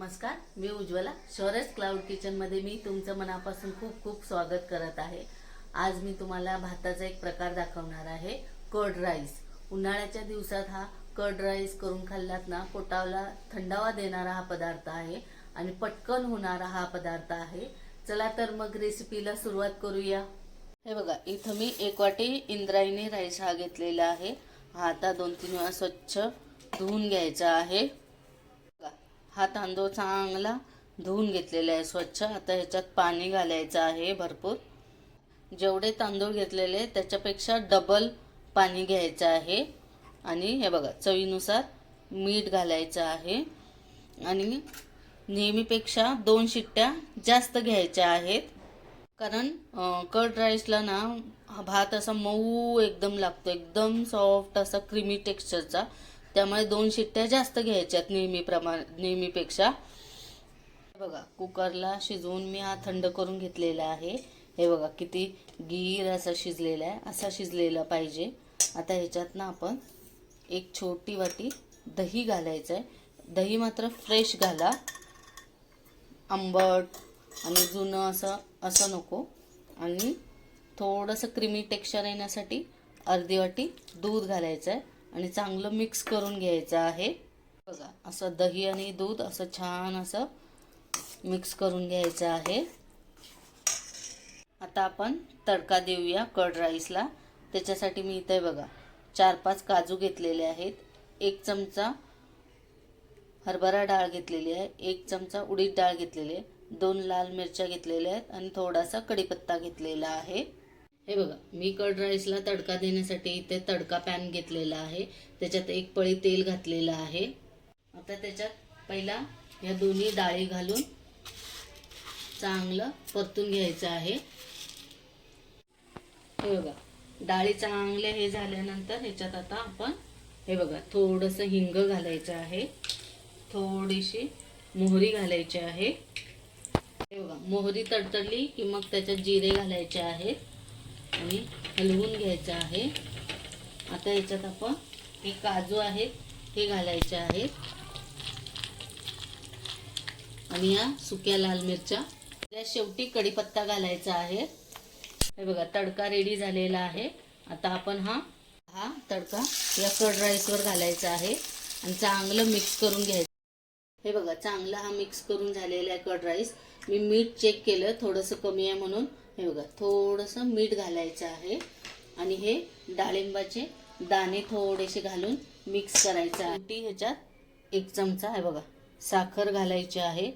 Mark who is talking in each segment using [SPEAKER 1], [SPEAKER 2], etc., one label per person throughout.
[SPEAKER 1] नमस्कार, मी उज्ज्वला. शौर्यस क्लाउड किचनमध्ये मी तुमचं मनापासून खूप खूप स्वागत करत आहे. आज मी तुम्हाला भाताचा एक प्रकार दाखवणार आहे, कर्ड राईस. उन्हाळ्याच्या दिवसात हा कर्ड राईस करून खाल्लात ना, पोटाला थंडावा देणारा हा पदार्थ आहे आणि पटकन होणारा हा पदार्थ आहे. चला तर मग रेसिपीला सुरुवात करूया. हे बघा, इथं मी 1 वाटी इंद्रायणी राईस हा घेतलेला आहे. हा आता 2-3 वेळा स्वच्छ धुवून घ्यायचा आहे. हा तांदूळ चांगला धुवून घेतलेला आहे स्वच्छ. आता ह्याच्यात पाणी घालायचं आहे भरपूर. जेवढे तांदूळ घेतलेले त्याच्यापेक्षा डबल पाणी घ्यायचं आहे. आणि हे बघा, चवीनुसार मीठ घालायचं आहे. आणि नेहमीपेक्षा 2 शिट्ट्या जास्त घ्यायच्या आहेत, कारण कर्ड राईसला ना हा भात असा मऊ एकदम लागतो, एकदम सॉफ्ट असा क्रीमी टेक्स्चरचा. त्यामुळे 2 शिट्ट्या जास्त घ्यायच्यात नेहमीपेक्षा. बघा, कुकरला शिजवून मी हा थंड करून घेतलेला आहे. हे बघा किती गीर असा शिजलेला आहे, असा शिजलेला पाहिजे. आता ह्याच्यात ना आपण 1 छोटी वाटी दही घालायचं आहे. दही मात्र फ्रेश घाला, आंबट आणि जुनं असं नको. आणि थोडंसं क्रीमी टेक्स्चर येण्यासाठी अर्धी वाटी दूध घालायचं आहे आणि चांगलं मिक्स करून घ्यायचं आहे. बघा, असं दही आणि दूध असं छान असं मिक्स करून घ्यायचं आहे. आता आपण तडका देऊया कर्ड राईसला. त्याच्यासाठी मी इथे बघा 4-5 काजू घेतलेले आहेत, 1 चमचा हरभरा डाळ घेतलेली आहे, 1 चमचा उडीद डाळ घेतलेली आहे, 2 लाल मिरच्या घेतलेल्या आहेत आणि थोडासा कढीपत्ता घेतलेला आहे. हे बघा, मी कर्ड राईसला तडका देण्यासाठी इथे तडका पॅन घेतलेला आहे. त्याच्यात 1 पळी तेल घातलेलं आहे. आता त्याच्यात पहिला या दोन्ही डाळी घालून चांगलं परतून घ्यायचं आहे. हे बघा, डाळी चांगले हे झाल्यानंतर ह्याच्यात आता आपण हे बघा थोडंसं हिंग घालायचं आहे, थोडीशी मोहरी घालायची आहे. हे बघा, मोहरी तडतडली की मग त्याच्यात जिरे घालायचे आहेत आणि हलवून घ्यायचं आहे. आता याच्यात आपण हे काजू आहेत हे घालायचे आहेत आणि या सुक्या लाल मिरच्या. त्या शेवटी कढीपत्ता घालायचा आहे. हे बघा, तडका रेडी झालेला आहे. आता आपण हा तडका या कर्ड राईसवर घालायचा आहे आणि चांगलं मिक्स करून घ्यायचं. हे बघा, चांगला हा मिक्स करून झालेला आहे कर्ड राईस. मी मीठ चेक केलं, थोडंसं कमी आहे म्हणून हे बघा थोडंसं मीठ घालायचं आहे आणि हे डाळिंबाचे दाणे थोडेसे घालून मिक्स करायचं आहे. ह्याच्यात 1 चमचा हे बघा साखर घालायची आहे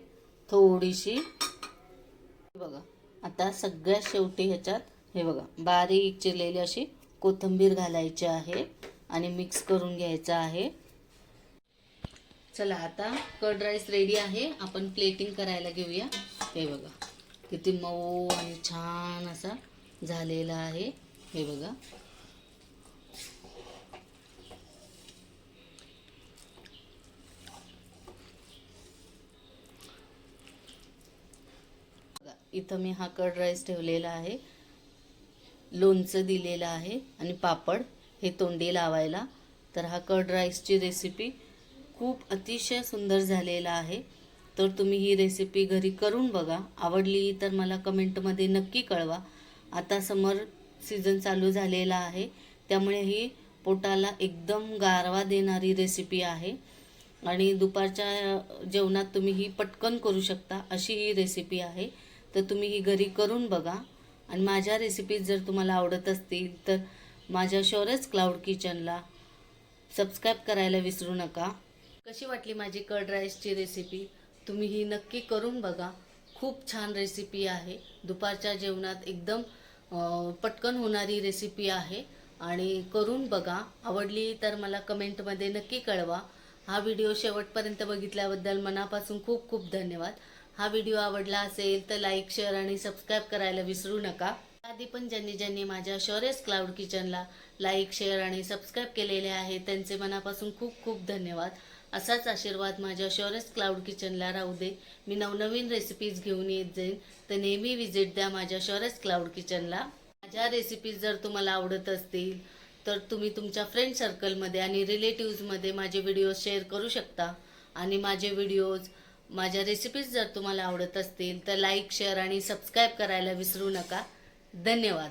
[SPEAKER 1] थोडीशी. बघा, आता सगळ्यात शेवटी ह्याच्यात हे बघा बारीक चिरलेली अशी कोथिंबीर घालायची आहे आणि मिक्स करून घ्यायचं आहे. चला, आता कर्ड राईस रेडी आहे. आपण प्लेटिंग करायला घेऊया. हे बघा किती मऊ आणि छान असा झालेला आहे. हे बघा, इथं मी हा कर्ड राईस ठेवलेला आहे, लोणचं दिलेलं आहे आणि पापड हे तोंडी लावायला. तर हा कर्ड राईसची रेसिपी खूप अतिशय सुंदर झालेला आहे. तर तुम्ही ही रेसिपी घरी करून बघा. आवडली तर मला कमेंटमध्ये नक्की कळवा. आता समर सीझन चालू झालेला आहे, त्यामुळे ही पोटाला एकदम गारवा देणारी रेसिपी आहे आणि दुपारच्या जेवणात तुम्ही ही पटकन करू शकता अशी ही रेसिपी आहे. तर तुम्ही ही घरी करून बघा. आणि माझ्या रेसिपीज जर तुम्हाला आवडत असतील तर माझ्या शौर्यस क्लाउड किचनला सबस्क्राईब करायला विसरू नका. कशी वाटली माझी कर्ड राईसची रेसिपी? तुम्ही ही नक्की करून बघा. खूप छान रेसिपी आहे. दुपारच्या जेवणात एकदम पटकन होणारी रेसिपी आहे आणि करून बघा. आवडली तर मला कमेंटमध्ये नक्की कळवा. हा व्हिडिओ शेवटपर्यंत बघितल्याबद्दल मनापासून खूप खूप धन्यवाद. हा व्हिडिओ आवडला असेल तर लाईक, शेअर आणि सबस्क्राईब करायला विसरू नका. आधी पण ज्यांनी माझ्या शौर्यस क्लाउड किचनला लाईक, शेअर आणि सबस्क्राईब केलेले आहे त्यांचे मनापासून खूप खूप धन्यवाद. असाच आशीर्वाद माझ्या शौर्यस क्लाउड किचनला राहू दे. मी नवनवीन रेसिपीज घेऊन येत जाईन, तर नेहमी विजिट द्या माझ्या शौर्यस क्लाउड किचनला. माझ्या रेसिपीज जर तुम्हाला आवडत असतील तर तुम्ही तुमच्या फ्रेंड सर्कलमध्ये आणि रिलेटिव्समध्ये माझे व्हिडिओज शेअर करू शकता आणि माझे व्हिडिओज माझ्या रेसिपीज जर तुम्हाला आवडत असतील तर लाईक शेअर आणि सबस्क्राईब करायला विसरू नका. धन्यवाद.